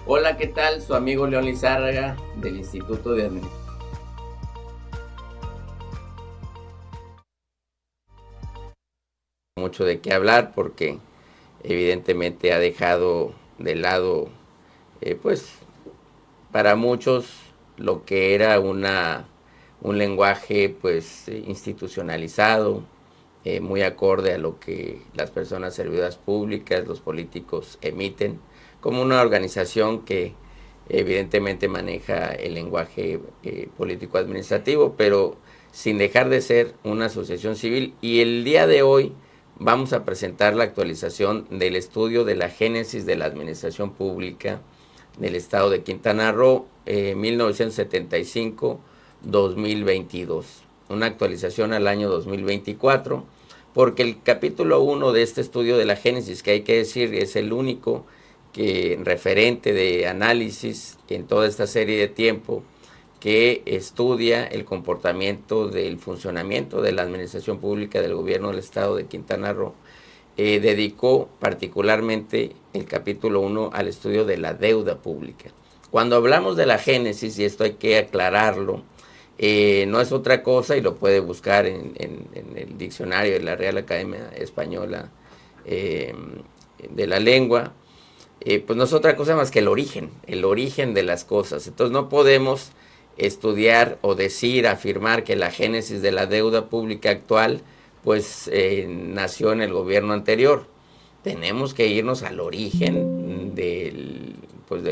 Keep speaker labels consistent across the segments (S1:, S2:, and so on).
S1: Hola, ¿qué tal? Su amigo León Lizárraga del Instituto de Administración. Mucho de qué hablar porque evidentemente ha dejado de lado, pues para muchos, lo que era un lenguaje pues institucionalizado, muy acorde a lo que las personas servidoras públicas, los políticos emiten, como una organización que evidentemente maneja el lenguaje político-administrativo, pero sin dejar de ser una asociación civil. Y el día de hoy vamos a presentar la actualización del estudio de la génesis de la administración pública del estado de Quintana Roo, 1975-2022. Una actualización al año 2024, porque el capítulo 1 de este estudio de la génesis, que hay que decir es el único que referente de análisis en toda esta serie de tiempo, que estudia el comportamiento del funcionamiento de la administración pública del gobierno del estado de Quintana Roo, dedicó particularmente el capítulo 1 al estudio de la deuda pública. Cuando hablamos de la génesis, y esto hay que aclararlo, no es otra cosa, y lo puede buscar en el diccionario de la Real Academia Española de la Lengua, pues no es otra cosa más que el origen de las cosas. Entonces no podemos estudiar o decir, afirmar que la génesis de la deuda pública actual pues nació en el gobierno anterior. Tenemos que irnos al origen del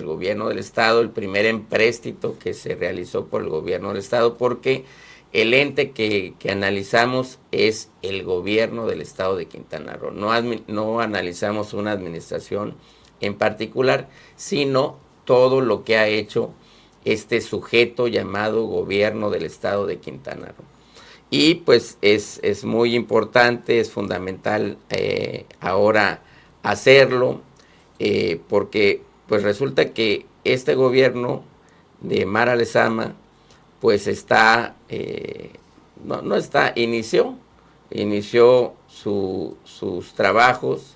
S1: gobierno del estado, el primer empréstito que se realizó por el gobierno del estado, porque el ente que analizamos es el gobierno del estado de Quintana Roo. No analizamos una administración en particular, sino todo lo que ha hecho este sujeto llamado gobierno del estado de Quintana Roo. Y pues es muy importante, es fundamental ahora hacerlo, porque pues resulta que este gobierno de Mara Lezama pues inició sus trabajos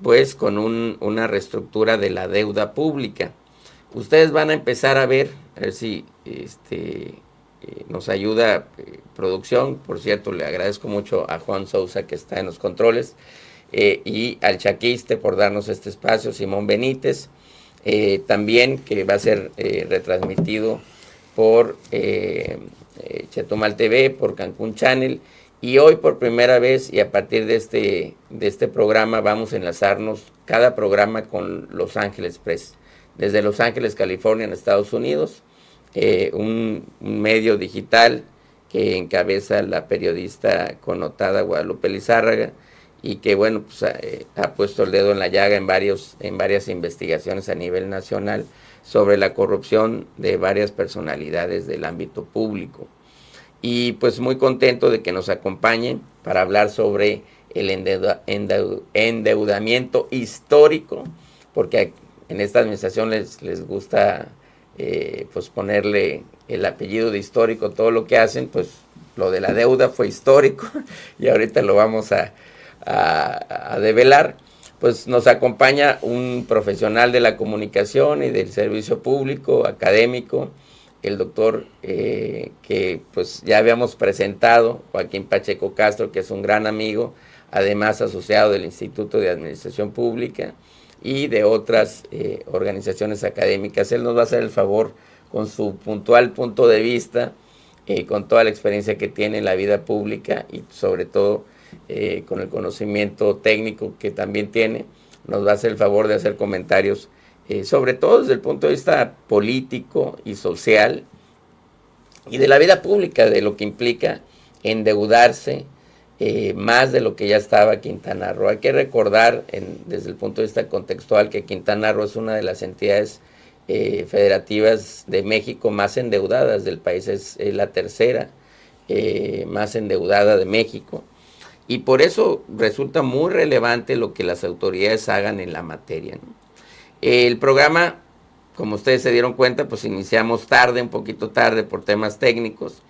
S1: pues con una reestructura de la deuda pública. Ustedes van a empezar a ver si nos ayuda producción. Por cierto, le agradezco mucho a Juan Sousa, que está en los controles, y al Chaquiste por darnos este espacio, Simón Benítez, también, que va a ser retransmitido por Chetumal TV, por Cancún Channel. Y hoy por primera vez, y a partir de este programa, vamos a enlazarnos cada programa con Los Ángeles Press, desde Los Ángeles, California, en Estados Unidos, un medio digital que encabeza la periodista connotada Guadalupe Lizárraga, y que bueno, pues ha puesto el dedo en la llaga en varias investigaciones a nivel nacional sobre la corrupción de varias personalidades del ámbito público. Y pues muy contento de que nos acompañen para hablar sobre el endeudamiento histórico, porque en esta administración les gusta pues ponerle el apellido de histórico todo lo que hacen. Pues lo de la deuda fue histórico y ahorita lo vamos a develar. Pues nos acompaña un profesional de la comunicación y del servicio público, académico, el doctor que pues ya habíamos presentado, Joaquín Pacheco Castro, que es un gran amigo, además asociado del Instituto de Administración Pública y de otras organizaciones académicas. Él nos va a hacer el favor, con su puntual punto de vista, con toda la experiencia que tiene en la vida pública y sobre todo con el conocimiento técnico que también tiene, nos va a hacer el favor de hacer comentarios, sobre todo desde el punto de vista político y social y de la vida pública, de lo que implica endeudarse más de lo que ya estaba Quintana Roo. Hay que recordar desde el punto de vista contextual que Quintana Roo es una de las entidades federativas de México más endeudadas del país, es la tercera más endeudada de México. Y por eso resulta muy relevante lo que las autoridades hagan en la materia, ¿no? El programa, como ustedes se dieron cuenta, pues iniciamos tarde, un poquito tarde por temas técnicos,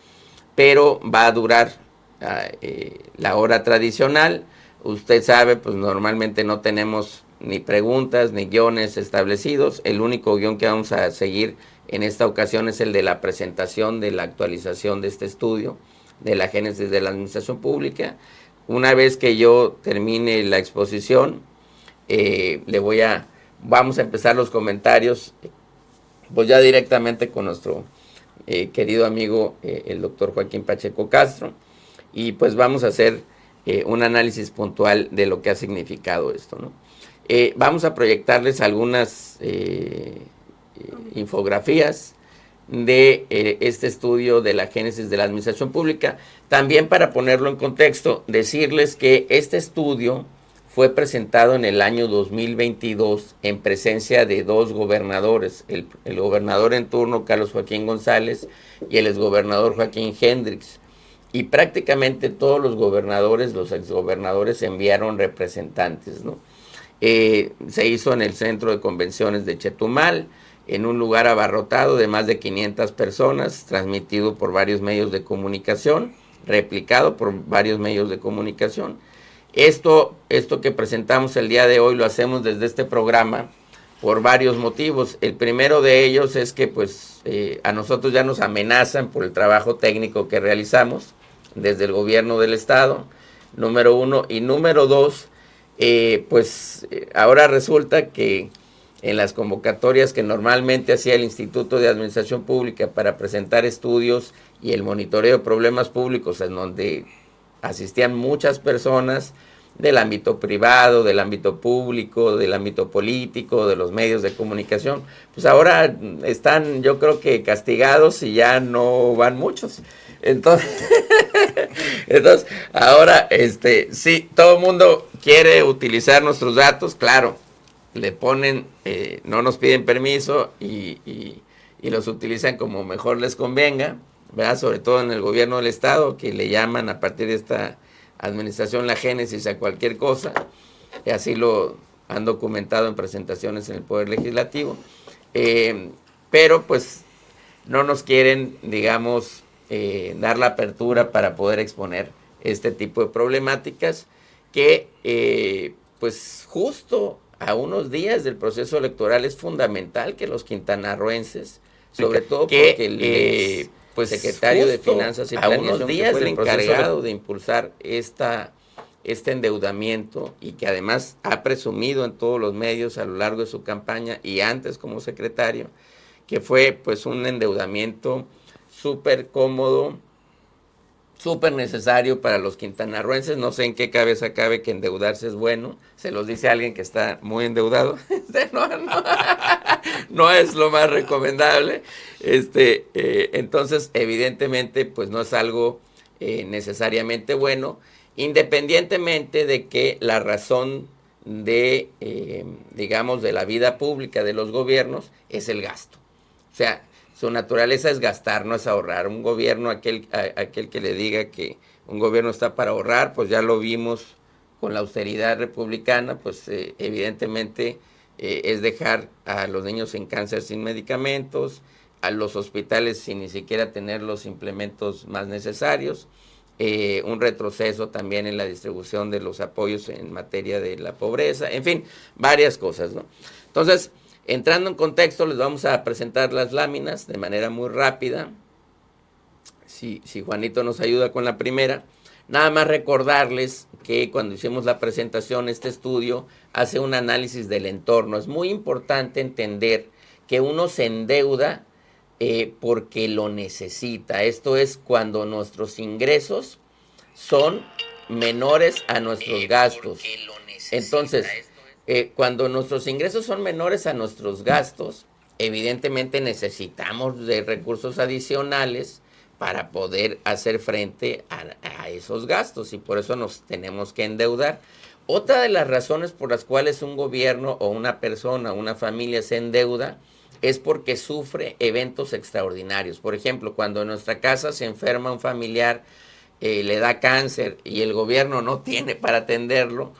S1: pero va a durar la hora tradicional. Usted sabe, pues normalmente no tenemos ni preguntas, ni guiones establecidos. El único guión que vamos a seguir en esta ocasión es el de la presentación de la actualización de este estudio de la génesis de la administración pública. Una vez que yo termine la exposición, vamos a empezar los comentarios, pues ya directamente con nuestro querido amigo, el doctor Joaquín Pacheco Castro, y pues vamos a hacer un análisis puntual de lo que ha significado esto, ¿no? Vamos a proyectarles algunas infografías de este estudio de la génesis de la administración pública. También, para ponerlo en contexto, decirles que este estudio fue presentado en el año 2022 en presencia de dos gobernadores, el gobernador en turno Carlos Joaquín González y el exgobernador Joaquín Hendricks. Y prácticamente todos los gobernadores, los exgobernadores, enviaron representantes, ¿no? Se hizo en el centro de convenciones de Chetumal, en un lugar abarrotado de más de 500 personas, transmitido por varios medios de comunicación, replicado por varios medios de comunicación. Esto que presentamos el día de hoy lo hacemos desde este programa por varios motivos. El primero de ellos es que pues a nosotros ya nos amenazan por el trabajo técnico que realizamos desde el gobierno del estado, número uno. Y número dos, ahora resulta que en las convocatorias que normalmente hacía el Instituto de Administración Pública para presentar estudios y el monitoreo de problemas públicos, en donde asistían muchas personas del ámbito privado, del ámbito público, del ámbito político, de los medios de comunicación, pues ahora están, yo creo que castigados y ya no van muchos. Entonces, ahora, sí, todo el mundo quiere utilizar nuestros datos, claro, le ponen, no nos piden permiso y los utilizan como mejor les convenga, ¿verdad? Sobre todo en el gobierno del estado, que le llaman a partir de esta administración la génesis a cualquier cosa, y así lo han documentado en presentaciones en el Poder Legislativo, pero pues no nos quieren, digamos, dar la apertura para poder exponer este tipo de problemáticas que, pues justo a unos días del proceso electoral es fundamental que los quintanarroenses, sobre todo porque el pues secretario de Finanzas y Planeación, que fue el encargado de impulsar este endeudamiento y que además ha presumido en todos los medios a lo largo de su campaña y antes como secretario, que fue pues un endeudamiento súper cómodo, súper necesario para los quintanarroenses. No sé en qué cabeza cabe que endeudarse es bueno. Se los dice alguien que está muy endeudado. No es lo más recomendable. Entonces, evidentemente, pues no es algo necesariamente bueno, independientemente de que la razón de, digamos, de la vida pública de los gobiernos es el gasto. O sea, su naturaleza es gastar, no es ahorrar. Un gobierno, aquel que le diga que un gobierno está para ahorrar, pues ya lo vimos con la austeridad republicana, pues evidentemente es dejar a los niños sin cáncer sin medicamentos, a los hospitales sin ni siquiera tener los implementos más necesarios, un retroceso también en la distribución de los apoyos en materia de la pobreza, en fin, varias cosas, ¿no? Entonces, entrando en contexto, les vamos a presentar las láminas de manera muy rápida. Si Juanito nos ayuda con la primera. Nada más recordarles que cuando hicimos la presentación, este estudio hace un análisis del entorno. Es muy importante entender que uno se endeuda porque lo necesita. Esto es cuando nuestros ingresos son menores a nuestros gastos. Entonces, cuando nuestros ingresos son menores a nuestros gastos, evidentemente necesitamos de recursos adicionales para poder hacer frente a esos gastos, y por eso nos tenemos que endeudar. Otra de las razones por las cuales un gobierno o una persona, una familia se endeuda es porque sufre eventos extraordinarios. Por ejemplo, cuando en nuestra casa se enferma un familiar, le da cáncer y el gobierno no tiene para atenderlo,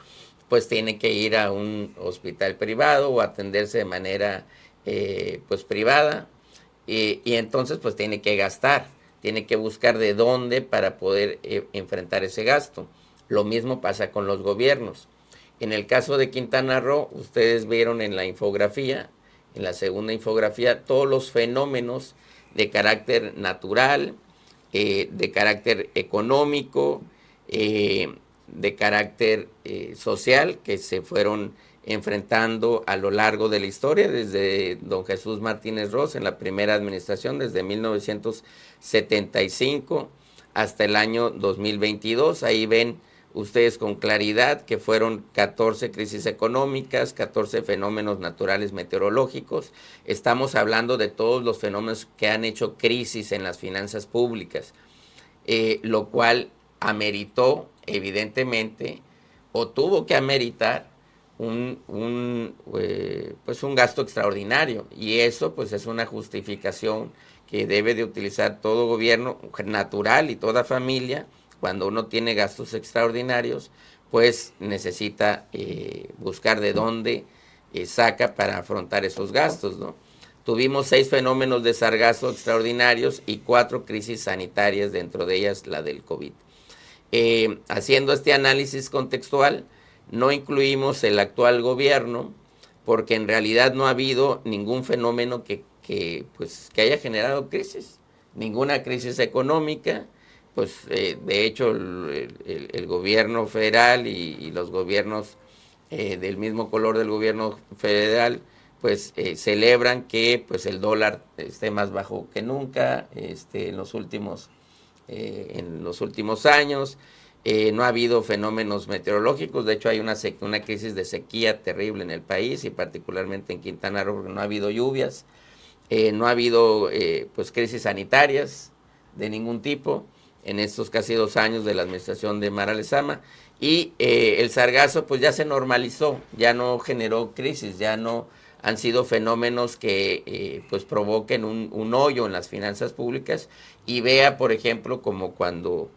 S1: pues tiene que ir a un hospital privado o atenderse de manera pues privada, y entonces pues tiene que gastar, tiene que buscar de dónde para poder enfrentar ese gasto. Lo mismo pasa con los gobiernos. En el caso de Quintana Roo, ustedes vieron en la infografía, en la segunda infografía, todos los fenómenos de carácter natural, de carácter económico, de carácter social que se fueron enfrentando a lo largo de la historia, desde don Jesús Martínez Ros en la primera administración, desde 1975 hasta el año 2022. Ahí ven ustedes con claridad que fueron 14 crisis económicas, 14 fenómenos naturales meteorológicos. Estamos hablando de todos los fenómenos que han hecho crisis en las finanzas públicas, lo cual ameritó, evidentemente, o tuvo que ameritar pues un gasto extraordinario, y eso pues es una justificación que debe de utilizar todo gobierno natural y toda familia. Cuando uno tiene gastos extraordinarios, pues necesita buscar de dónde saca para afrontar esos gastos, ¿no? Tuvimos 6 fenómenos de sargazo extraordinarios y 4 crisis sanitarias, dentro de ellas la del COVID. Haciendo este análisis contextual, no incluimos el actual gobierno, porque en realidad no ha habido ningún fenómeno que haya generado crisis, ninguna crisis económica. Pues de hecho el gobierno federal y los gobiernos del mismo color del gobierno federal pues celebran que pues el dólar esté más bajo que nunca en los últimos años. No ha habido fenómenos meteorológicos. De hecho hay una crisis de sequía terrible en el país, y particularmente en Quintana Roo, porque no ha habido lluvias. No ha habido pues crisis sanitarias de ningún tipo en estos casi 2 años de la administración de Mara Lezama. Y el sargazo pues ya se normalizó, ya no generó crisis, ya no han sido fenómenos que pues provoquen un hoyo en las finanzas públicas. Y vea, por ejemplo, como cuando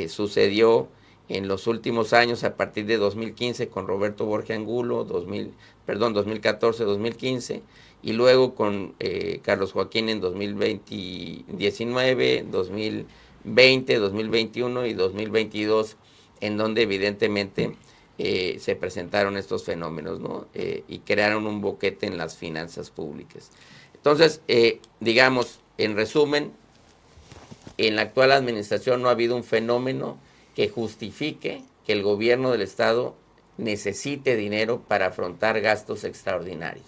S1: sucedió en los últimos años, a partir de 2015 con Roberto Borges Angulo, 2014-2015, y luego con Carlos Joaquín en 2019, 2020, 2021 y 2022, en donde evidentemente se presentaron estos fenómenos, ¿no? Y crearon un boquete en las finanzas públicas. Entonces, digamos, en resumen, en la actual administración no ha habido un fenómeno que justifique que el gobierno del Estado necesite dinero para afrontar gastos extraordinarios.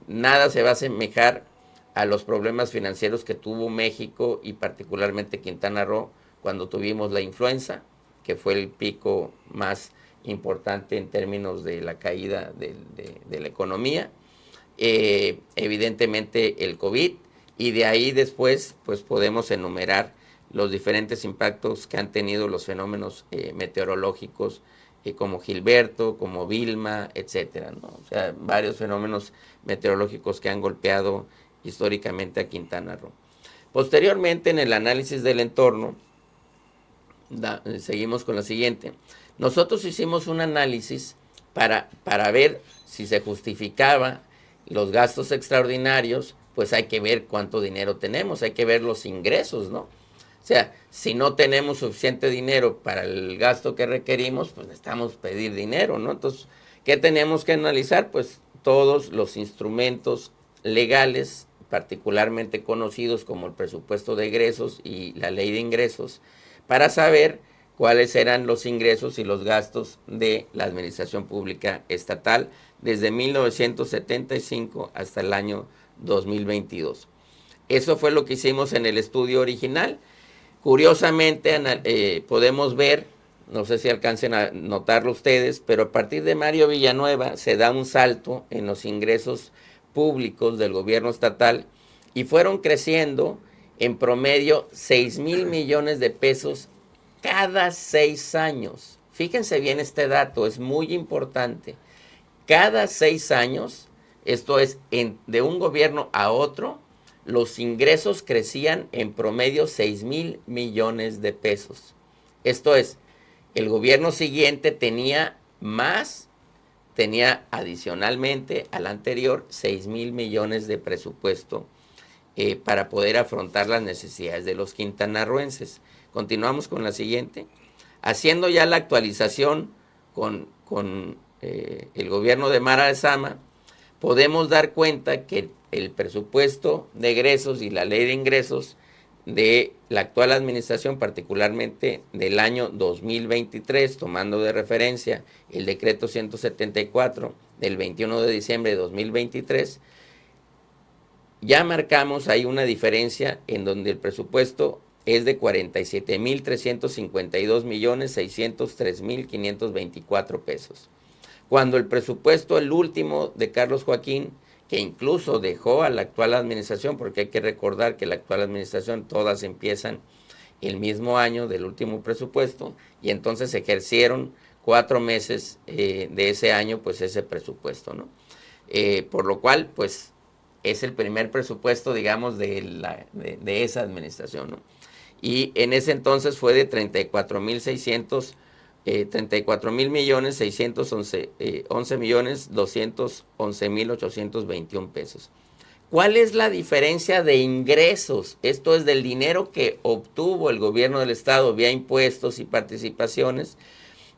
S1: Nada se va a asemejar a los problemas financieros que tuvo México y particularmente Quintana Roo cuando tuvimos la influenza, que fue el pico más importante en términos de la caída de la economía. Evidentemente el COVID, y de ahí después pues podemos enumerar los diferentes impactos que han tenido los fenómenos meteorológicos como Gilberto, como Vilma, etcétera, ¿no? O sea, varios fenómenos meteorológicos que han golpeado históricamente a Quintana Roo. Posteriormente, en el análisis del entorno, seguimos con lo siguiente. Nosotros hicimos un análisis para ver si se justificaba los gastos extraordinarios. Pues hay que ver cuánto dinero tenemos, hay que ver los ingresos, ¿no? O sea, si no tenemos suficiente dinero para el gasto que requerimos, pues necesitamos pedir dinero, ¿no? Entonces, ¿qué tenemos que analizar? Pues todos los instrumentos legales, particularmente conocidos como el presupuesto de egresos y la ley de ingresos, para saber cuáles eran los ingresos y los gastos de la administración pública estatal desde 1975 hasta el año 2022. Eso fue lo que hicimos en el estudio original. Curiosamente, podemos ver, no sé si alcancen a notarlo ustedes, pero a partir de Mario Villanueva se da un salto en los ingresos públicos del gobierno estatal, y fueron creciendo en promedio 6,000 millones de pesos cada 6 años. Fíjense bien este dato, es muy importante. Cada 6 años, esto es, de un gobierno a otro, los ingresos crecían en promedio 6,000 millones de pesos. Esto es, el gobierno siguiente tenía adicionalmente al anterior 6,000 millones de presupuesto para poder afrontar las necesidades de los quintanarroenses. Continuamos con la siguiente. Haciendo ya la actualización con el gobierno de Mara Lezama, podemos dar cuenta que el presupuesto de egresos y la ley de ingresos de la actual administración, particularmente del año 2023, tomando de referencia el decreto 174 del 21 de diciembre de 2023, ya marcamos ahí una diferencia en donde el presupuesto es de 47,352,603,524 pesos. Cuando el presupuesto, el último de Carlos Joaquín, que incluso dejó a la actual administración, porque hay que recordar que la actual administración todas empiezan el mismo año del último presupuesto, y entonces ejercieron 4 meses de ese año, pues ese presupuesto, ¿no? Por lo cual, pues es el primer presupuesto, digamos, de esa administración, ¿no? Y en ese entonces fue de 34,611,211,821 pesos. ¿Cuál es la diferencia de ingresos? Esto es del dinero que obtuvo el gobierno del estado vía impuestos y participaciones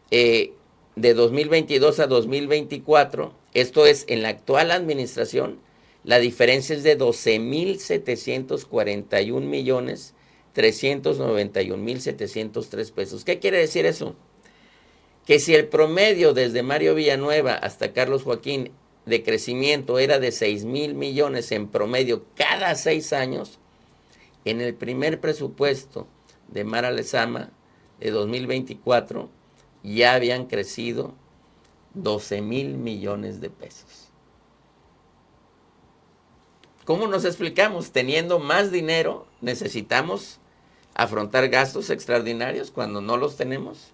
S1: de 2022 a 2024. Esto es, en la actual administración, la diferencia es de 12,741,391,703 pesos. ¿Qué quiere decir eso? Que si el promedio desde Mario Villanueva hasta Carlos Joaquín de crecimiento era de 6,000 millones en promedio cada 6 años, en el primer presupuesto de Mara Lezama de 2024 ya habían crecido 12,000 millones de pesos. ¿Cómo nos explicamos? Teniendo más dinero, necesitamos afrontar gastos extraordinarios cuando no los tenemos.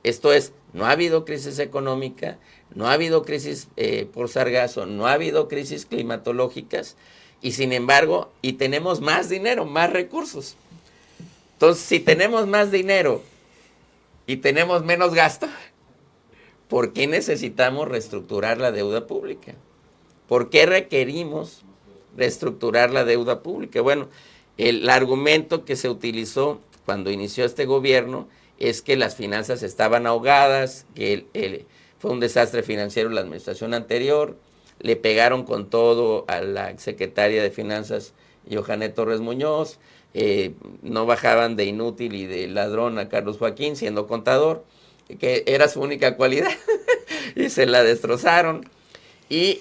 S1: Esto es, no ha habido crisis económica, no ha habido crisis por sargazo, no ha habido crisis climatológicas, y sin embargo, y tenemos más dinero, más recursos. Entonces, si tenemos más dinero y tenemos menos gasto, ¿por qué necesitamos reestructurar la deuda pública? ¿Por qué requerimos reestructurar la deuda pública? Bueno, el argumento que se utilizó cuando inició este gobierno es que las finanzas estaban ahogadas, que fue un desastre financiero la administración anterior, le pegaron con todo a la secretaria de Finanzas, Yohanet Torres Muñoz, no bajaban de inútil y de ladrón a Carlos Joaquín siendo contador, que era su única cualidad, y se la destrozaron. Y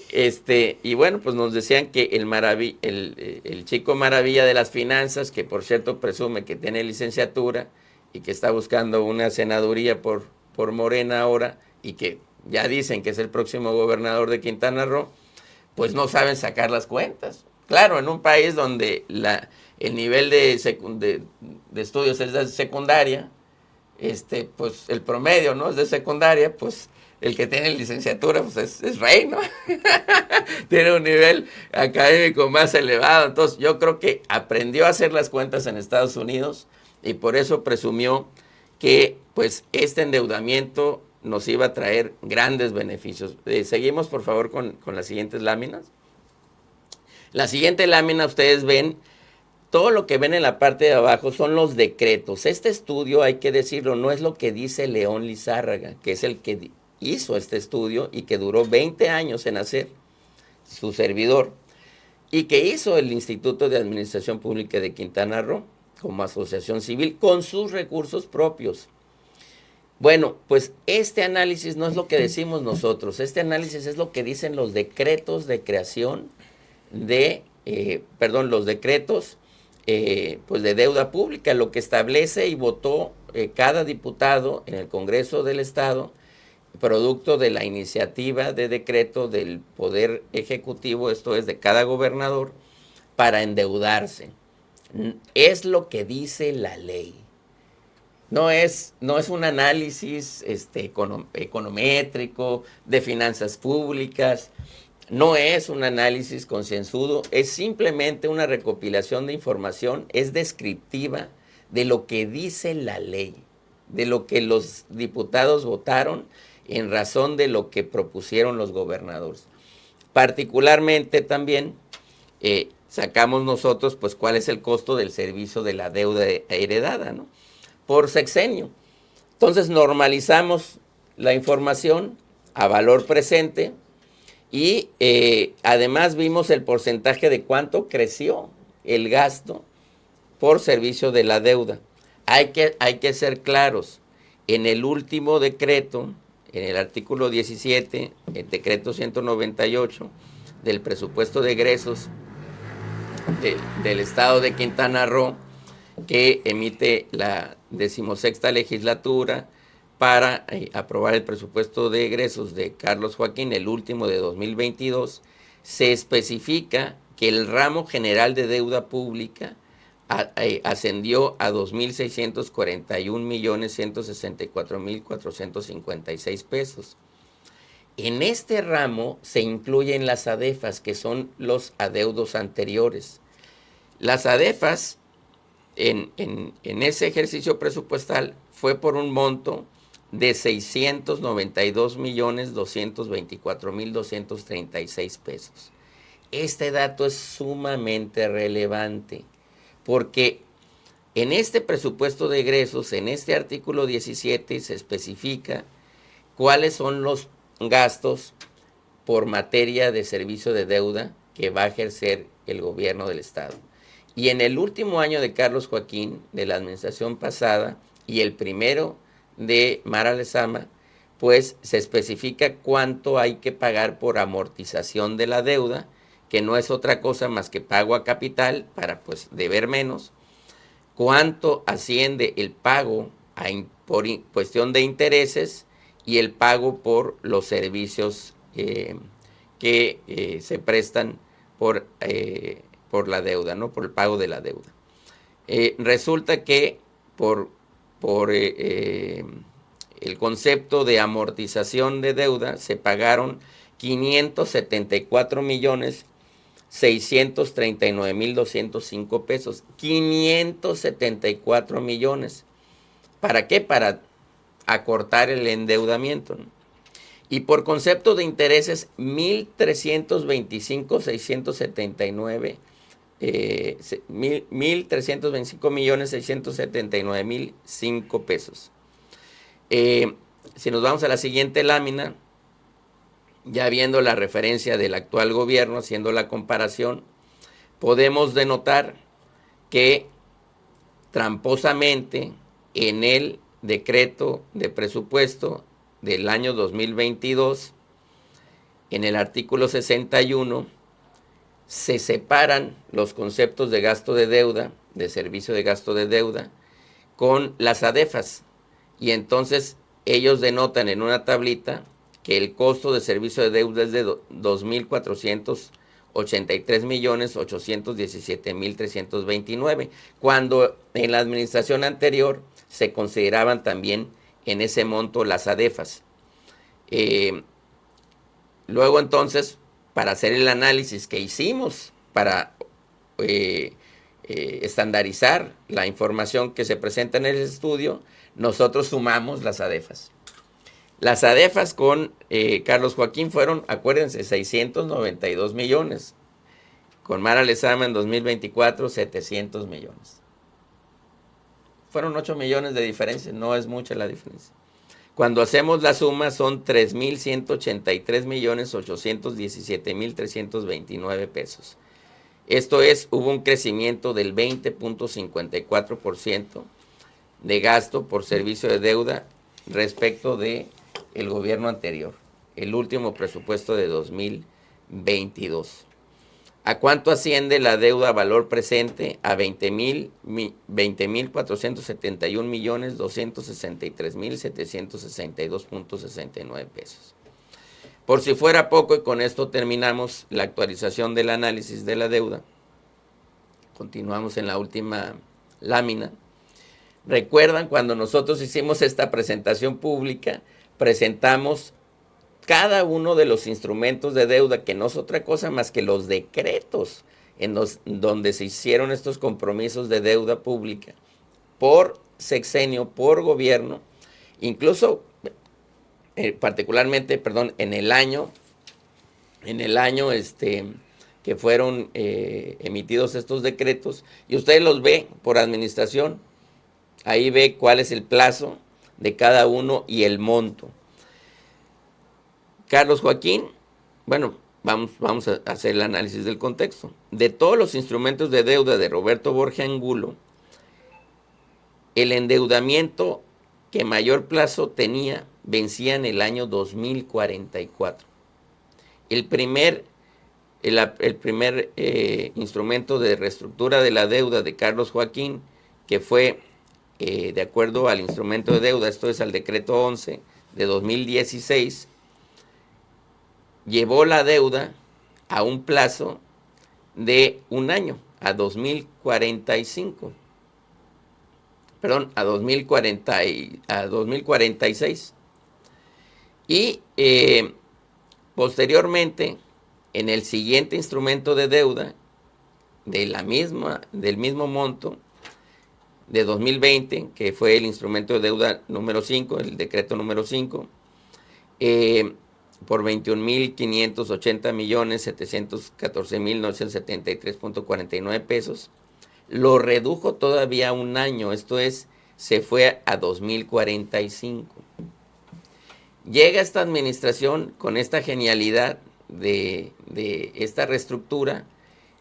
S1: bueno, pues nos decían que el chico maravilla de las finanzas, que por cierto presume que tiene licenciatura y que está buscando una senaduría por Morena ahora, y que ya dicen que es el próximo gobernador de Quintana Roo, pues no saben sacar las cuentas. Claro, en un país donde el nivel de estudios es de secundaria, pues el promedio, ¿no?, es de secundaria, pues el que tiene licenciatura pues es rey, ¿no? Tiene un nivel académico más elevado. Entonces yo creo que aprendió a hacer las cuentas en Estados Unidos y por eso presumió que pues este endeudamiento nos iba a traer grandes beneficios. Seguimos por favor con las siguientes láminas. La siguiente lámina, ustedes ven, todo lo que ven en la parte de abajo son los decretos. Este estudio, hay que decirlo, no es lo que dice León Lizárraga, que es el que hizo este estudio y que duró 20 años en hacer, su servidor, y que hizo el Instituto de Administración Pública de Quintana Roo como asociación civil con sus recursos propios. Bueno, pues este análisis no es lo que decimos nosotros, este análisis es lo que dicen los decretos de creación los decretos pues de deuda pública, lo que establece y votó cada diputado en el Congreso del Estado, producto de la iniciativa de decreto del Poder Ejecutivo, esto es de cada gobernador, para endeudarse. Es lo que dice la ley. No es un análisis econométrico de finanzas públicas, no es un análisis concienzudo, es simplemente una recopilación de información, es descriptiva de lo que dice la ley, de lo que los diputados votaron en razón de lo que propusieron los gobernadores. Particularmente también sacamos nosotros pues cuál es el costo del servicio de la deuda heredada, ¿no?, por sexenio. Entonces normalizamos la información a valor presente y además vimos el porcentaje de cuánto creció el gasto por servicio de la deuda. Hay que ser claros. En el último decreto, en el artículo 17, el decreto 198 del presupuesto de egresos del estado de Quintana Roo, que emite la 16ª legislatura para aprobar el presupuesto de egresos de Carlos Joaquín, el último de 2022, se especifica que el ramo general de deuda pública ascendió a 2.641.164.456 pesos. En este ramo se incluyen las ADEFAS, que son los adeudos anteriores. Las ADEFAS en ese ejercicio presupuestal fue por un monto de 692.224.236 pesos. Este dato es sumamente relevante porque en este presupuesto de egresos, en este artículo 17, se especifica cuáles son los gastos por materia de servicio de deuda que va a ejercer el gobierno del estado. Y en el último año de Carlos Joaquín, de la administración pasada, y el primero de Mara Lezama, pues se especifica cuánto hay que pagar por amortización de la deuda, que no es otra cosa más que pago a capital para pues deber menos, cuánto asciende el pago por cuestión de intereses y el pago por los servicios que se prestan por la deuda, ¿no? Por el pago de la deuda. Resulta que por el concepto de amortización de deuda se pagaron 574.639.205 pesos. 574 millones. ¿Para qué? Para acortar el endeudamiento, ¿no? Y por concepto de intereses, 1.325.679 1.325.679.005 pesos. Si nos vamos a la siguiente lámina, ya viendo la referencia del actual gobierno, haciendo la comparación, podemos denotar que tramposamente en el decreto de presupuesto del año 2022, en el artículo 61, se separan los conceptos de gasto de deuda, de servicio de gasto de deuda, con las ADEFAS. Y entonces ellos denotan en una tablita que el costo de servicio de deuda es de 2.483.817.329, cuando en la administración anterior se consideraban también en ese monto las ADEFAS. Luego entonces, para hacer el análisis que hicimos para estandarizar la información que se presenta en el estudio, nosotros sumamos las ADEFAS. Las ADEFAS con Carlos Joaquín fueron, acuérdense, 692 millones. Con Mara Lezama en 2024, 700 millones. Fueron 8 millones de diferencia, no es mucha la diferencia. Cuando hacemos la suma son 3.183.817.329 pesos. Esto es, hubo un crecimiento del 20.54% de gasto por servicio de deuda respecto de el gobierno anterior, el último presupuesto de 2022. ¿A cuánto asciende la deuda a valor presente? A 20.471.263.762.69 pesos. Por si fuera poco, y con esto terminamos la actualización del análisis de la deuda, continuamos en la última lámina. ¿Recuerdan cuando nosotros hicimos esta presentación pública? Presentamos cada uno de los instrumentos de deuda, que no es otra cosa más que los decretos donde se hicieron estos compromisos de deuda pública por sexenio, por gobierno, incluso particularmente, en el año que fueron emitidos estos decretos, y ustedes los ve por administración. Ahí ve cuál es el plazo de cada uno y el monto. Carlos Joaquín, bueno, vamos a hacer el análisis del contexto. De todos los instrumentos de deuda de Roberto Borja Angulo, el endeudamiento que mayor plazo tenía vencía en el año 2044. El primer instrumento de reestructura de la deuda de Carlos Joaquín, que fue de acuerdo al instrumento de deuda, esto es al decreto 11 de 2016, llevó la deuda a un plazo de un año, a 2045. Perdón, a 2046. Y posteriormente, en el siguiente instrumento de deuda del mismo monto de 2020, que fue el instrumento de deuda número 5, el decreto número 5, por 21.580.714.973.49 pesos, lo redujo todavía un año, esto es, se fue a 2045. Llega esta administración con esta genialidad de esta reestructura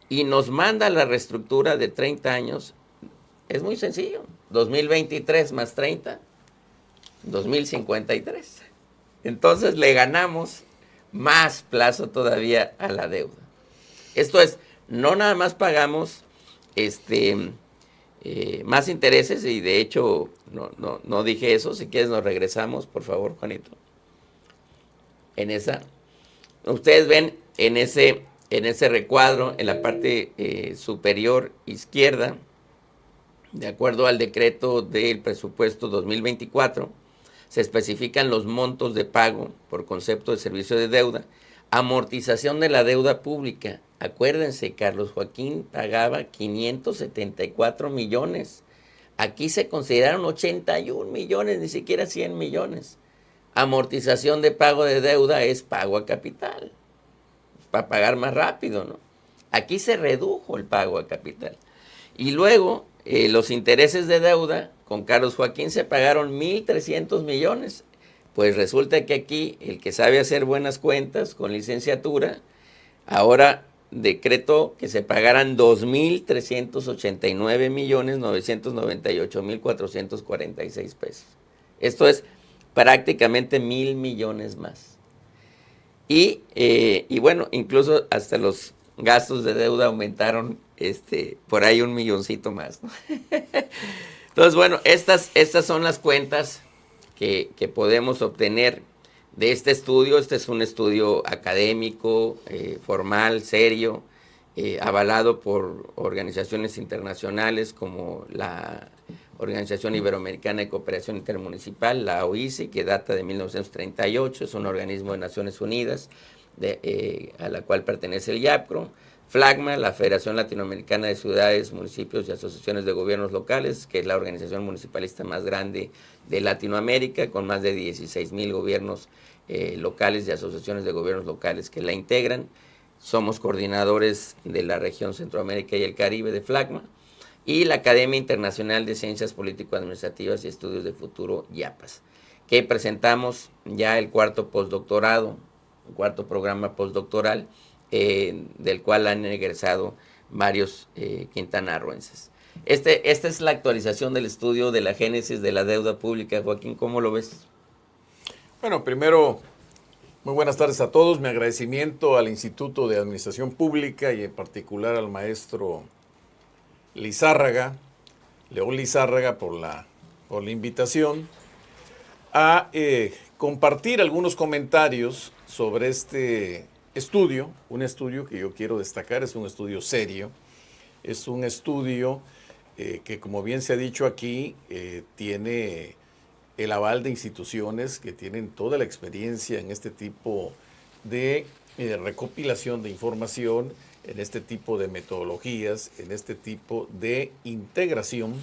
S1: y nos manda la reestructura de 30 años. Es muy sencillo, 2023 más 30, 2053. Entonces le ganamos más plazo todavía a la deuda. Esto es, no nada más pagamos más intereses, y de hecho no dije eso. Si quieres nos regresamos, por favor, Juanito. Ustedes ven en ese recuadro, en la parte superior izquierda, de acuerdo al decreto del presupuesto 2024, se especifican los montos de pago por concepto de servicio de deuda, amortización de la deuda pública. Acuérdense, Carlos Joaquín pagaba 574 millones. Aquí se consideraron 81 millones, ni siquiera 100 millones. Amortización de pago de deuda es pago a capital, para pagar más rápido, ¿no? Aquí se redujo el pago a capital. Y luego, los intereses de deuda con Carlos Joaquín se pagaron 1.300 millones. Pues resulta que aquí, el que sabe hacer buenas cuentas con licenciatura, ahora decretó que se pagaran 2.389.998.446 pesos. Esto es prácticamente 1.000 millones más. Y bueno, incluso hasta los gastos de deuda aumentaron por ahí 1 milloncito más, ¿no? Entonces, bueno, estas son las cuentas que podemos obtener de este estudio. Este es un estudio académico, formal, serio, avalado por organizaciones internacionales como la Organización Iberoamericana de Cooperación Intermunicipal, la OICE, que data de 1938, es un organismo de Naciones Unidas a la cual pertenece el IAPCRO. FLAGMA, la Federación Latinoamericana de Ciudades, Municipios y Asociaciones de Gobiernos Locales, que es la organización municipalista más grande de Latinoamérica, con más de 16,000 gobiernos locales y asociaciones de gobiernos locales que la integran. Somos coordinadores de la región Centroamérica y el Caribe de FLAGMA. Y la Academia Internacional de Ciencias Político-Administrativas y Estudios de Futuro, IAPAS, que presentamos ya el cuarto programa postdoctoral, del cual han egresado varios quintanarroenses. Esta es la actualización del estudio de la génesis de la deuda pública. Joaquín, ¿cómo lo ves?
S2: Bueno, primero, muy buenas tardes a todos. Mi agradecimiento al Instituto de Administración Pública y en particular al maestro León Lizárraga, por la invitación a compartir algunos comentarios sobre este estudio, un estudio que yo quiero destacar. Es un estudio serio, es un estudio que, como bien se ha dicho aquí, tiene el aval de instituciones que tienen toda la experiencia en este tipo de recopilación de información, en este tipo de metodologías, en este tipo de integración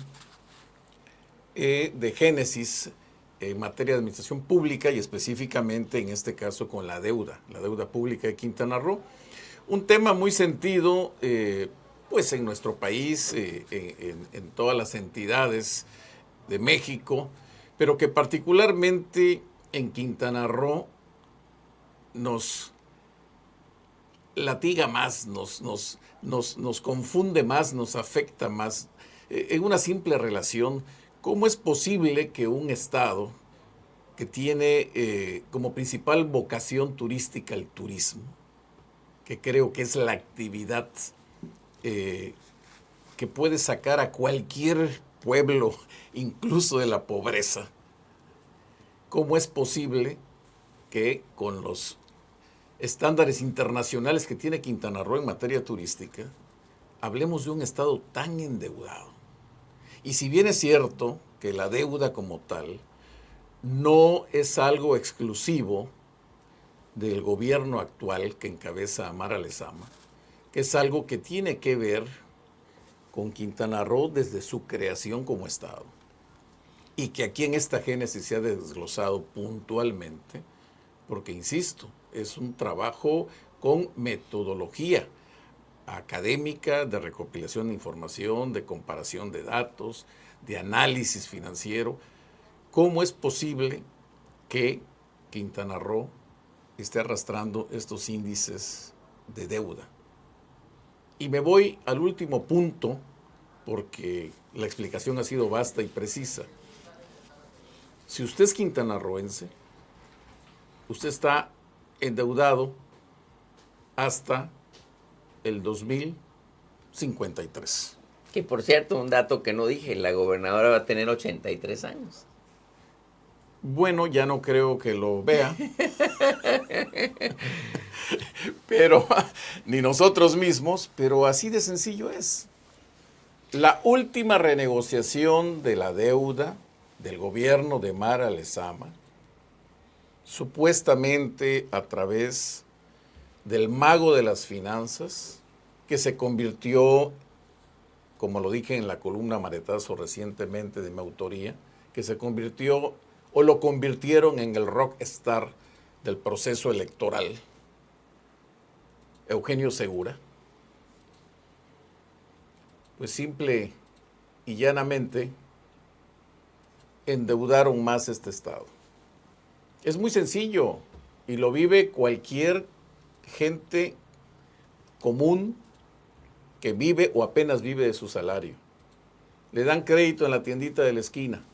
S2: de génesis en materia de administración pública y específicamente en este caso con la deuda pública de Quintana Roo. Un tema muy sentido pues en nuestro país, en todas las entidades de México, pero que particularmente en Quintana Roo nos latiga más, nos confunde más, nos afecta más. En una simple relación, ¿cómo es posible que un estado que tiene como principal vocación turística el turismo, que creo que es la actividad que puede sacar a cualquier pueblo, incluso de la pobreza, cómo es posible que con los estándares internacionales que tiene Quintana Roo en materia turística, hablemos de un estado tan endeudado? Y si bien es cierto que la deuda como tal no es algo exclusivo del gobierno actual que encabeza Amara Lezama, que es algo que tiene que ver con Quintana Roo desde su creación como estado, y que aquí en esta génesis se ha desglosado puntualmente, porque insisto, es un trabajo con metodología académica, de recopilación de información, de comparación de datos, de análisis financiero. ¿Cómo es posible que Quintana Roo esté arrastrando estos índices de deuda? Y me voy al último punto, porque la explicación ha sido vasta y precisa. Si usted es quintanarroense, usted está endeudado hasta el 2053.
S1: Que por cierto, un dato que no dije, la gobernadora va a tener 83 años.
S2: Bueno, ya no creo que lo vea, pero ni nosotros mismos, pero así de sencillo es. La última renegociación de la deuda del gobierno de Mara Lezama, supuestamente a través del mago de las finanzas, que se convirtió, como lo dije en la columna Maretazo recientemente de mi autoría, que se convirtió o lo convirtieron en el rockstar del proceso electoral, Eugenio Segura, pues simple y llanamente endeudaron más este estado. Es muy sencillo y lo vive cualquier gente común que vive o apenas vive de su salario. Le dan crédito en la tiendita de la esquina.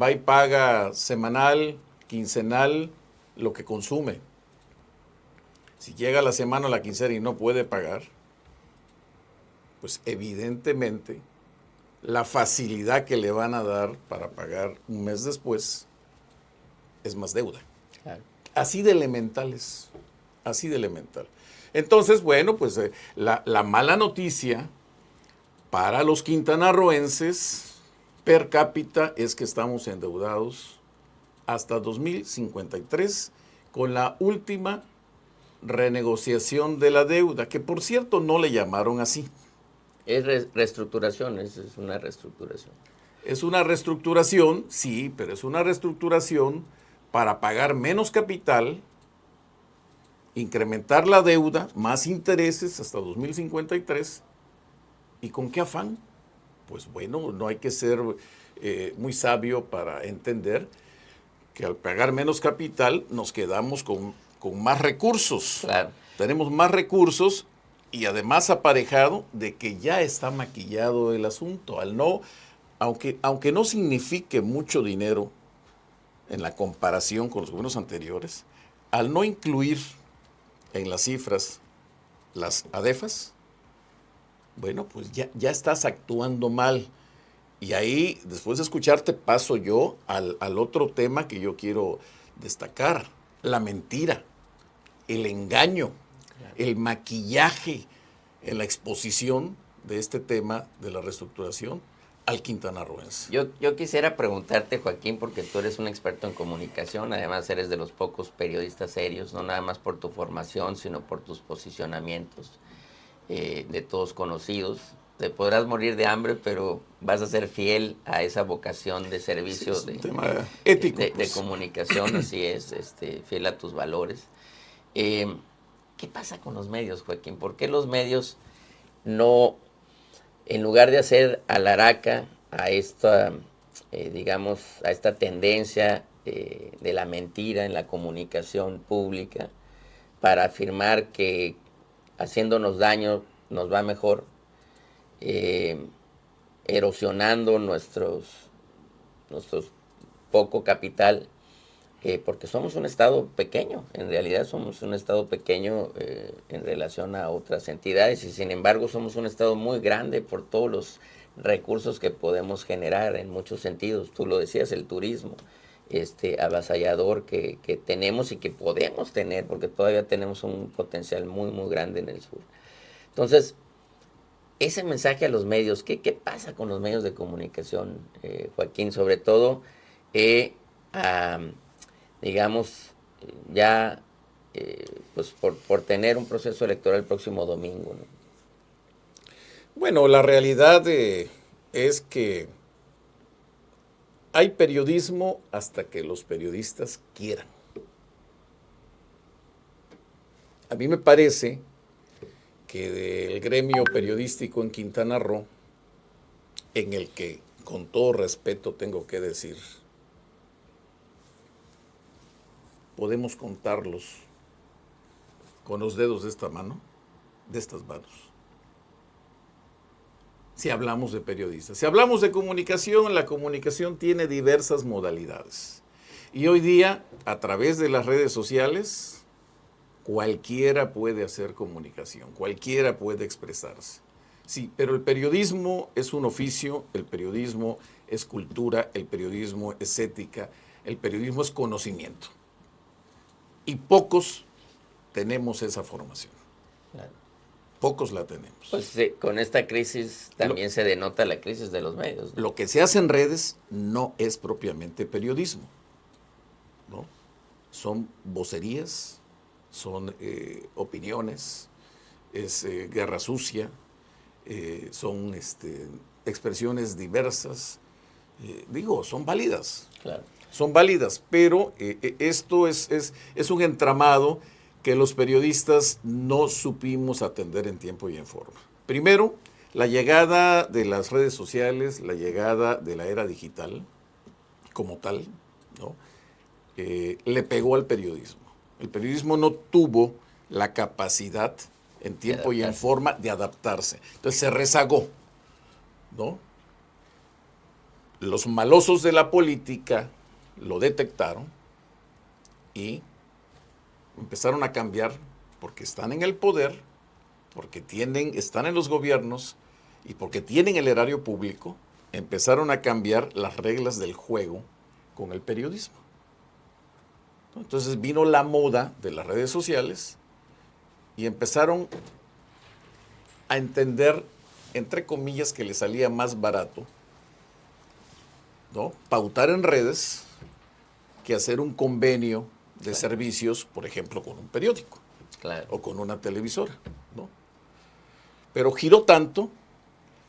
S2: Va y paga semanal, quincenal, lo que consume. Si llega la semana o la quincena y no puede pagar, pues evidentemente la facilidad que le van a dar para pagar un mes después es más deuda.
S1: Claro.
S2: Así de elementales, así de elemental. Entonces, bueno, pues la mala noticia para los quintanarroenses per cápita es que estamos endeudados hasta 2053 con la última renegociación de la deuda, que por cierto no le llamaron así.
S1: Es reestructuración, es una reestructuración.
S2: Es una reestructuración, sí, pero es una reestructuración para pagar menos capital, incrementar la deuda, más intereses hasta 2053. ¿Y con qué afán? Pues bueno, no hay que ser muy sabio para entender que al pagar menos capital nos quedamos con más recursos.
S1: Claro.
S2: Tenemos más recursos y además aparejado de que ya está maquillado el asunto. Aunque no signifique mucho dinero en la comparación con los gobiernos anteriores, al no incluir en las cifras las ADEFAS, bueno, pues ya estás actuando mal. Y ahí, después de escucharte, paso yo al otro tema que yo quiero destacar: la mentira, el engaño, el maquillaje en la exposición de este tema de la reestructuración al quintanarroense.
S1: Yo quisiera preguntarte, Joaquín, porque tú eres un experto en comunicación, además eres de los pocos periodistas serios, no nada más por tu formación, sino por tus posicionamientos, de todos conocidos. Te podrás morir de hambre, pero vas a ser fiel a esa vocación de servicio,
S2: Sí, es un tema ético,
S1: de comunicación, así es, fiel a tus valores. ¿Qué pasa con los medios, Joaquín? ¿Por qué los medios no, en lugar de hacer alaraca a esta digamos, a esta tendencia de la mentira en la comunicación pública para afirmar que haciéndonos daño nos va mejor, eh, erosionando nuestros poco capital, porque somos un estado pequeño, en realidad somos un estado pequeño en relación a otras entidades y sin embargo somos un estado muy grande por todos los recursos que podemos generar en muchos sentidos. Tú lo decías, el turismo avasallador que tenemos y que podemos tener, porque todavía tenemos un potencial muy, muy grande en el sur. Entonces, ese mensaje a los medios, ¿qué pasa con los medios de comunicación, Joaquín? Sobre todo, a, digamos, ya pues por tener un proceso electoral el próximo domingo, ¿no?
S2: Bueno, la realidad es que hay periodismo hasta que los periodistas quieran. A mí me parece que del gremio periodístico en Quintana Roo, en el que, con todo respeto, tengo que decir, podemos contarlos con los dedos de esta mano, de estas manos. Si hablamos de periodistas. Si hablamos de comunicación, la comunicación tiene diversas modalidades. Y hoy día, a través de las redes sociales, cualquiera puede hacer comunicación, cualquiera puede expresarse. Sí, pero el periodismo es un oficio, el periodismo es cultura, el periodismo es ética, el periodismo es conocimiento. Y pocos tenemos esa formación.
S1: Claro.
S2: Pocos la tenemos.
S1: Pues sí, con esta crisis también se denota la crisis de los medios, ¿no?
S2: Lo que se hace en redes no es propiamente periodismo, ¿no? Son vocerías, son opiniones, es guerra sucia, son expresiones diversas. Son válidas.
S1: Claro.
S2: Son válidas, pero esto es un entramado que los periodistas no supimos atender en tiempo y en forma. Primero, la llegada de las redes sociales, la llegada de la era digital como tal, ¿no? Le pegó al periodismo. El periodismo no tuvo la capacidad en tiempo y en forma de adaptarse. Entonces se rezagó, ¿no? Los malosos de la política lo detectaron y empezaron a cambiar porque están en el poder, porque están en los gobiernos y porque tienen el erario público, empezaron a cambiar las reglas del juego con el periodismo. Entonces vino la moda de las redes sociales y empezaron a entender, entre comillas, que les salía más barato, ¿no?, pautar en redes que hacer un convenio de servicios, por ejemplo, con un periódico,
S1: claro,
S2: o con una televisora, ¿no? Pero giró tanto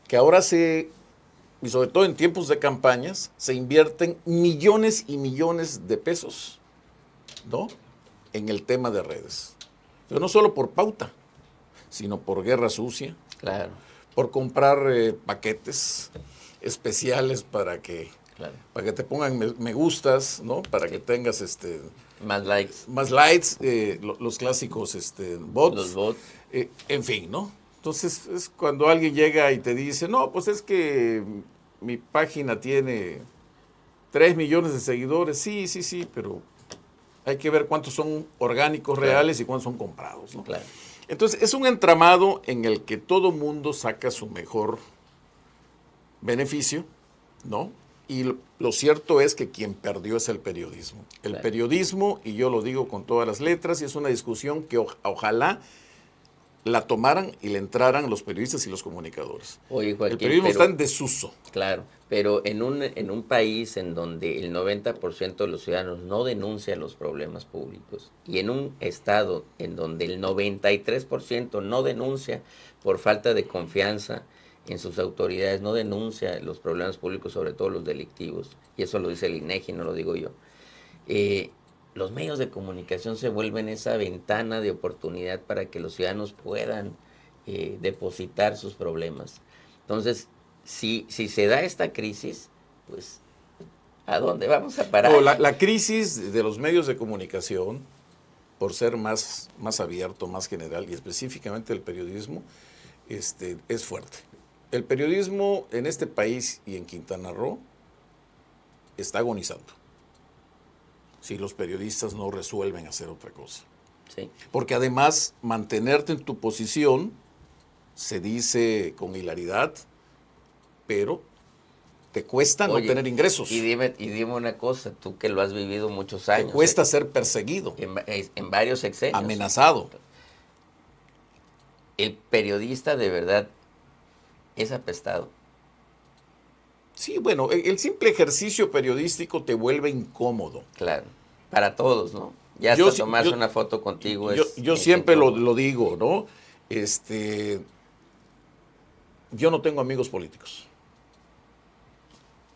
S2: que ahora y sobre todo en tiempos de campañas, se invierten millones y millones de pesos, ¿no?, en el tema de redes. Pero no solo por pauta, sino por guerra sucia,
S1: claro,
S2: por comprar paquetes especiales para que te pongan me gustas, ¿no? Para que tengas
S1: más likes.
S2: Más likes, los clásicos bots.
S1: Los bots.
S2: En fin, ¿no? Entonces es cuando alguien llega y te dice, no, pues es que mi página tiene 3 millones de seguidores. Sí, pero hay que ver cuántos son orgánicos reales y cuántos son comprados, ¿no?
S1: Claro.
S2: Entonces es un entramado en el que todo mundo saca su mejor beneficio, ¿no? Y lo cierto es que quien perdió es el periodismo. El periodismo, y yo lo digo con todas las letras, y es una discusión que ojalá la tomaran y le entraran los periodistas y los comunicadores.
S1: Oye, Joaquín,
S2: el periodismo está en desuso.
S1: Claro, pero en un país en donde el 90% de los ciudadanos no denuncia los problemas públicos y en un estado en donde el 93% no denuncia por falta de confianza en sus autoridades, no denuncia los problemas públicos, sobre todo los delictivos, y eso lo dice el INEGI, no lo digo yo, los medios de comunicación se vuelven esa ventana de oportunidad para que los ciudadanos puedan depositar sus problemas. Entonces, si se da esta crisis, pues ¿A dónde vamos a parar?
S2: No, la crisis de los medios de comunicación, por ser más abierto, más general y específicamente el periodismo, es fuerte. El periodismo en este país y en Quintana Roo está agonizando si los periodistas no resuelven hacer otra cosa.
S1: Sí.
S2: Porque además, mantenerte en tu posición se dice con hilaridad, pero te cuesta no tener ingresos.
S1: Y dime una cosa, tú que lo has vivido muchos años.
S2: Te cuesta ser perseguido.
S1: En varios sexenios.
S2: Amenazado.
S1: El periodista de verdad es apestado.
S2: Sí, bueno, el simple ejercicio periodístico te vuelve incómodo.
S1: Claro, para todos, ¿no? Ya hasta tomarse una foto contigo
S2: yo siempre lo digo, ¿no? Yo no tengo amigos políticos.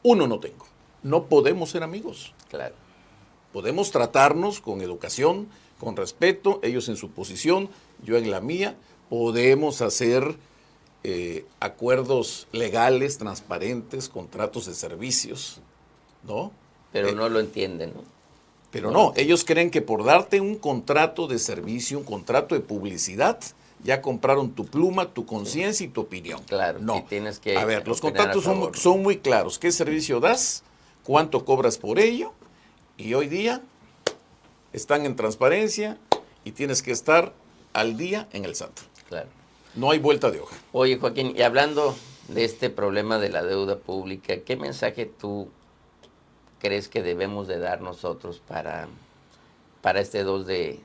S2: Uno no tengo. No podemos ser amigos.
S1: Claro.
S2: Podemos tratarnos con educación, con respeto, ellos en su posición, yo en la mía. Podemos hacer acuerdos legales, transparentes, contratos de servicios, ¿no?
S1: Pero no lo entienden, ¿no?
S2: Pero no, ellos creen que por darte un contrato de servicio, un contrato de publicidad, ya compraron tu pluma, tu conciencia y tu opinión.
S1: Claro,
S2: no.
S1: Y tienes que
S2: a ver, los contratos son muy claros. ¿Qué servicio das? ¿Cuánto cobras por ello? Y hoy día están en transparencia y tienes que estar al día en el SAT.
S1: Claro.
S2: No hay vuelta de hoja.
S1: Oye, Joaquín, y hablando de este problema de la deuda pública, ¿qué mensaje tú crees que debemos de dar nosotros para este 2 de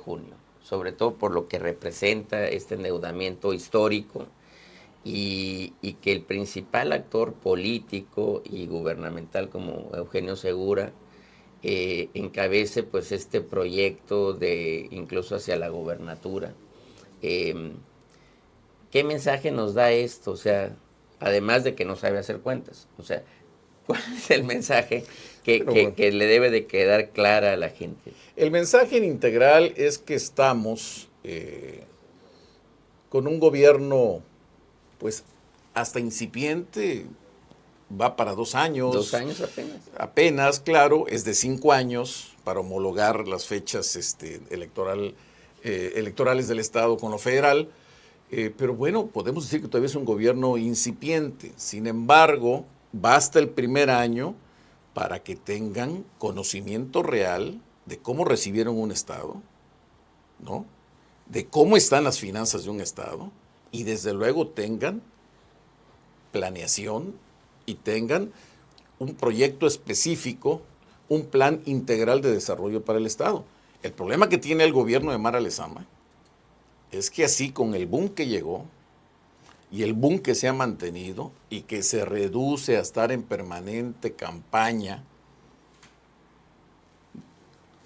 S1: junio? Sobre todo por lo que representa este endeudamiento histórico y que el principal actor político y gubernamental como Eugenio Segura encabece pues este proyecto de incluso hacia la gobernatura. ¿Qué mensaje nos da esto? O sea, además de que no sabe hacer cuentas, o sea, ¿cuál es el mensaje que le debe de quedar clara a la gente?
S2: El mensaje en integral es que estamos con un gobierno, pues, hasta incipiente, va para 2 años.
S1: 2 años apenas.
S2: Apenas, claro, es de 5 años para homologar las fechas electorales del Estado con lo federal. Pero bueno, podemos decir que todavía es un gobierno incipiente. Sin embargo, basta el primer año para que tengan conocimiento real de cómo recibieron un Estado, ¿no? De cómo están las finanzas de un Estado y desde luego tengan planeación y tengan un proyecto específico, un plan integral de desarrollo para el Estado. El problema que tiene el gobierno de Mara Lezama es que así con el boom que llegó y el boom que se ha mantenido y que se reduce a estar en permanente campaña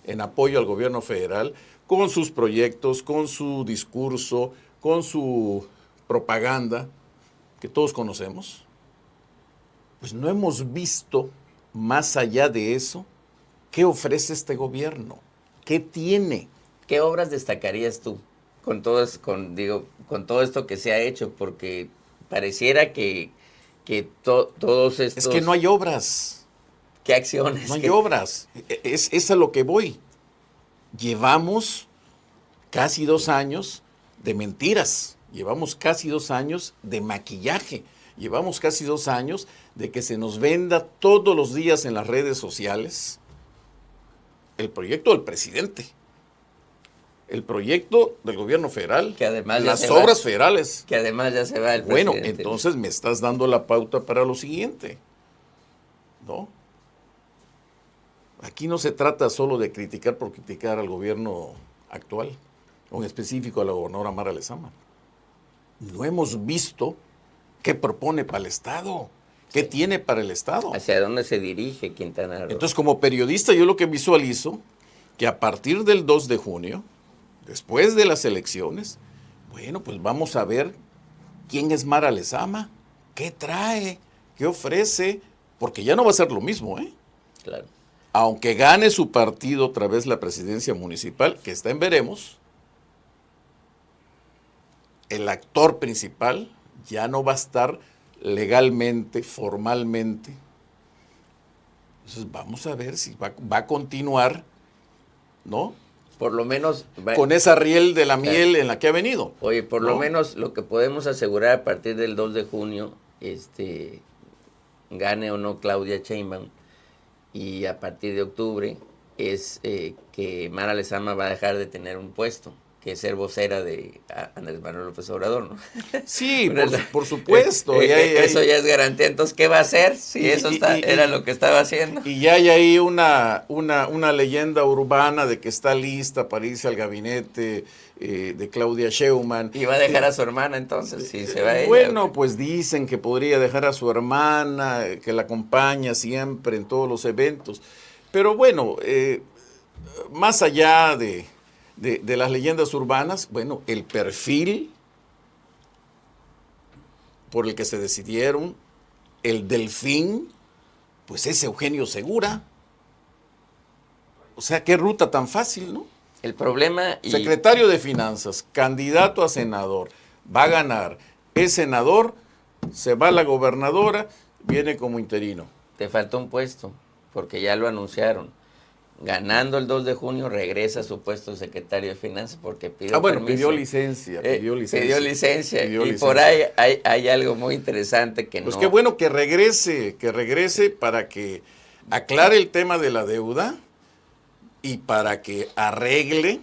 S2: en apoyo al gobierno federal, con sus proyectos, con su discurso, con su propaganda, que todos conocemos, pues no hemos visto más allá de eso qué ofrece este gobierno, qué tiene.
S1: ¿Qué obras destacarías tú con todo esto que se ha hecho? Porque pareciera que todos estos...
S2: Es que no hay obras.
S1: ¿Qué acciones?
S2: No hay obras. Es a lo que voy. Llevamos casi 2 años de mentiras. Llevamos casi 2 años de maquillaje. Llevamos casi 2 años de que se nos venda todos los días en las redes sociales el proyecto del presidente, el proyecto del gobierno federal,
S1: que además
S2: las obras federales.
S1: Que además ya se va el presidente.
S2: Bueno, entonces me estás dando la pauta para lo siguiente, ¿no? Aquí no se trata solo de criticar por criticar al gobierno actual, o en específico a la gobernadora Mara Lezama. No hemos visto qué propone para el Estado, qué tiene para el Estado.
S1: ¿Hacia dónde se dirige Quintana Roo?
S2: Entonces, como periodista, yo lo que visualizo, que a partir del 2 de junio, después de las elecciones, bueno, pues vamos a ver quién es Mara Lezama, qué trae, qué ofrece, porque ya no va a ser lo mismo, ¿eh?
S1: Claro.
S2: Aunque gane su partido otra vez la presidencia municipal, que está en veremos, el actor principal ya no va a estar legalmente, formalmente, Entonces vamos a ver si va a continuar, ¿no?
S1: Por lo menos...
S2: Con esa riel de la miel en la que ha venido.
S1: Oye, por
S2: ¿no?
S1: lo menos lo que podemos asegurar a partir del 2 de junio, gane o no Claudia Sheinbaum, y a partir de octubre, es que Mara Lezama va a dejar de tener un puesto, que es ser vocera de Andrés Manuel López Obrador, ¿no?
S2: Sí, por supuesto.
S1: Eso ya es garantía. Entonces, ¿qué va a hacer? Si eso era lo que estaba haciendo.
S2: Y ya hay ahí una leyenda urbana de que está lista para irse al gabinete de Claudia Sheinbaum.
S1: Y va a dejar a su hermana entonces, si se va ella.
S2: Bueno, pues dicen que podría dejar a su hermana, que la acompaña siempre en todos los eventos. Pero bueno, más allá de las leyendas urbanas, bueno, el perfil por el que se decidieron, el delfín, pues es Eugenio Segura. O sea, qué ruta tan fácil, ¿no?
S1: El problema...
S2: Secretario de Finanzas, candidato a senador, va a ganar, es senador, se va a la gobernadora, viene como interino.
S1: Te faltó un puesto, porque ya lo anunciaron. Ganando el 2 de junio regresa a su puesto de secretario de Finanzas porque pidió permiso.
S2: Pidió licencia.
S1: Pidió licencia. Por ahí hay algo muy interesante que
S2: pues qué bueno que regrese para que aclare el tema de la deuda y para que arregle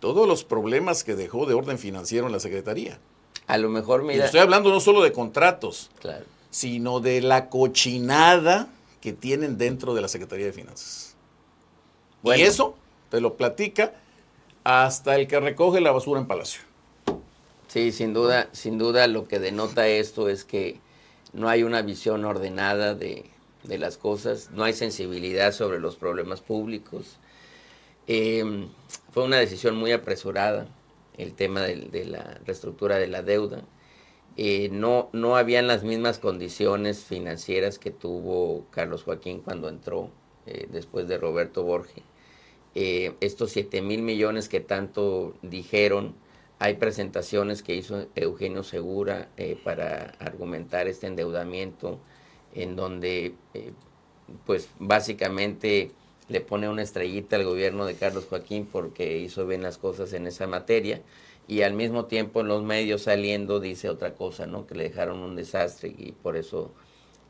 S2: todos los problemas que dejó de orden financiero en la Secretaría.
S1: A lo mejor, mira...
S2: Y estoy hablando no solo de contratos,
S1: claro,
S2: sino de la cochinada que tienen dentro de la Secretaría de Finanzas. Bueno, y eso te lo platica hasta el que recoge la basura en Palacio.
S1: Sí, sin duda lo que denota esto es que no hay una visión ordenada de las cosas, no hay sensibilidad sobre los problemas públicos. Fue una decisión muy apresurada el tema de la reestructura de la deuda. No habían las mismas condiciones financieras que tuvo Carlos Joaquín cuando entró después de Roberto Borge. Estos 7,000 millones que tanto dijeron, hay presentaciones que hizo Eugenio Segura para argumentar este endeudamiento, en donde pues básicamente le pone una estrellita al gobierno de Carlos Joaquín porque hizo bien las cosas en esa materia, y al mismo tiempo en los medios saliendo dice otra cosa, ¿no? Que le dejaron un desastre y por eso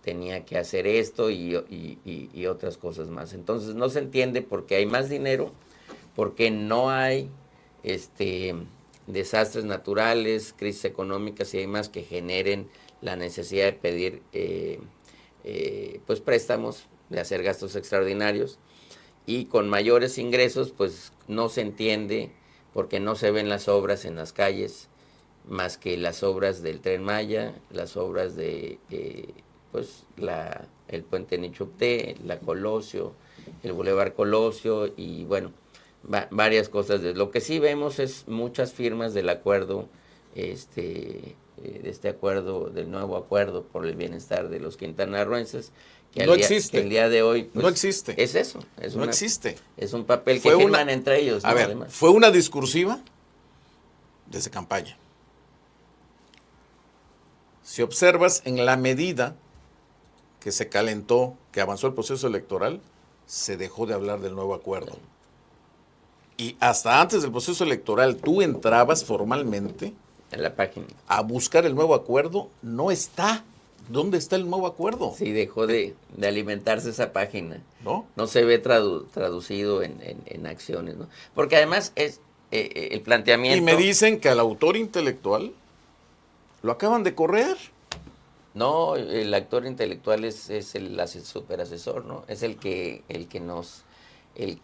S1: tenía que hacer esto y otras cosas más. Entonces no se entiende por qué hay más dinero, porque no hay desastres naturales, crisis económicas y demás que generen la necesidad de pedir pues préstamos, de hacer gastos extraordinarios, y con mayores ingresos pues no se entiende porque no se ven las obras en las calles, más que las obras del Tren Maya, las obras de pues el puente Nichupté, la Colosio, el Boulevard Colosio y bueno, varias cosas. Lo que sí vemos es muchas firmas del acuerdo, de este acuerdo, del nuevo acuerdo por el bienestar de los quintanarroenses, que
S2: no existe.
S1: Que el día de hoy pues,
S2: no existe.
S1: Es eso.
S2: No existe.
S1: Es un papel que firman entre ellos.
S2: A ver, además, fue una discursiva desde campaña. Si observas, en la medida que se calentó, que avanzó el proceso electoral, se dejó de hablar del nuevo acuerdo. Y hasta antes del proceso electoral, tú entrabas formalmente
S1: en la página
S2: a buscar el nuevo acuerdo, no está. ¿Dónde está el nuevo acuerdo?
S1: Sí, dejó de alimentarse esa página.
S2: No
S1: se ve traducido en acciones, ¿no? Porque además es el planteamiento...
S2: Y me dicen que al autor intelectual lo acaban de correr.
S1: No, el actor intelectual es el superasesor, ¿no? Es el que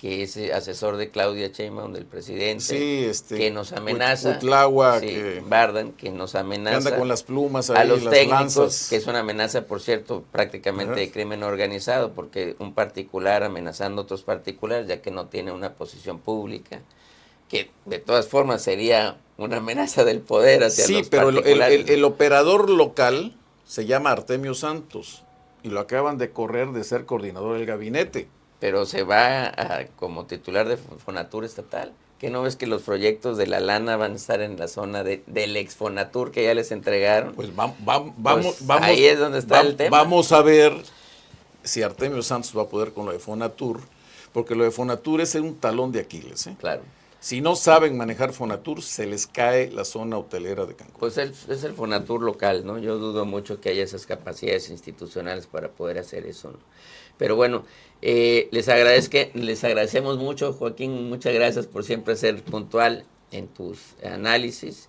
S1: es asesor de Claudia Sheinbaum, del presidente,
S2: sí,
S1: que nos amenaza.
S2: Cutlagua,
S1: sí, Bardan, que nos amenaza.
S2: Que anda con las plumas ahí,
S1: a los
S2: las
S1: técnicos,
S2: lanzas.
S1: Que es una amenaza, por cierto, prácticamente de crimen organizado, porque un particular amenazando a otros particulares, ya que no tiene una posición pública, que de todas formas sería una amenaza del poder hacia los particulares.
S2: Sí, pero el operador local se llama Artemio Santos y lo acaban de correr de ser coordinador del gabinete.
S1: Pero se va como titular de Fonatur estatal. ¿Qué no ves que los proyectos de la lana van a estar en la zona del ex Fonatur que ya les entregaron?
S2: Pues vamos,
S1: ahí es donde está el tema.
S2: Vamos a ver si Artemio Santos va a poder con lo de Fonatur, porque lo de Fonatur es un talón de Aquiles.
S1: Claro.
S2: Si no saben manejar Fonatur, se les cae la zona hotelera de Cancún.
S1: Pues es el Fonatur local, ¿no? Yo dudo mucho que haya esas capacidades institucionales para poder hacer eso, ¿no? Pero bueno, les agradecemos mucho, Joaquín, muchas gracias por siempre ser puntual en tus análisis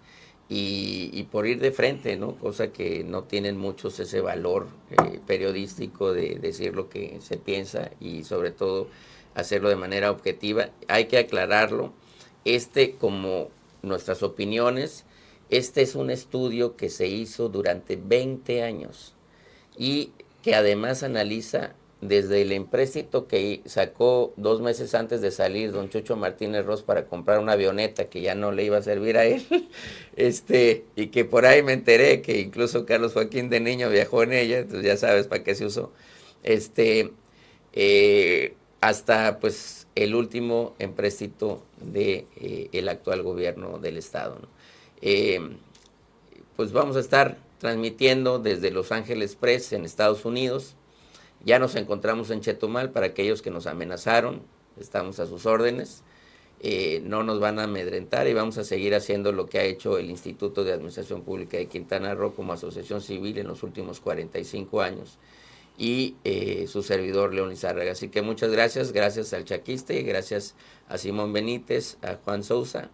S1: y por ir de frente, ¿no? Cosa que no tienen muchos ese valor periodístico de decir lo que se piensa y sobre todo hacerlo de manera objetiva. Hay que aclararlo. Como nuestras opiniones, este es un estudio que se hizo durante 20 años y que además analiza desde el empréstito que sacó 2 meses antes de salir don Chucho Martínez Ross para comprar una avioneta que ya no le iba a servir a él, y que por ahí me enteré que incluso Carlos Joaquín de niño viajó en ella, entonces ya sabes para qué se usó, hasta pues el último empréstito de el actual gobierno del estado, ¿no? Pues vamos a estar transmitiendo desde Los Ángeles Press en Estados Unidos. Ya nos encontramos en Chetumal para aquellos que nos amenazaron, estamos a sus órdenes, no nos van a amedrentar y vamos a seguir haciendo lo que ha hecho el Instituto de Administración Pública de Quintana Roo como asociación civil en los últimos 45 años y su servidor León Lizárraga. Así que muchas gracias, gracias al Chaquiste, gracias a Simón Benítez, a Juan Sousa.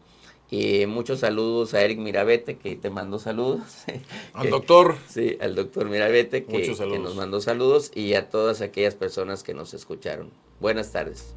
S1: Muchos saludos a Eric Mirabete, que te mandó saludos.
S2: Al doctor.
S1: Sí, al doctor Mirabete, que nos mandó saludos, y a todas aquellas personas que nos escucharon. Buenas tardes.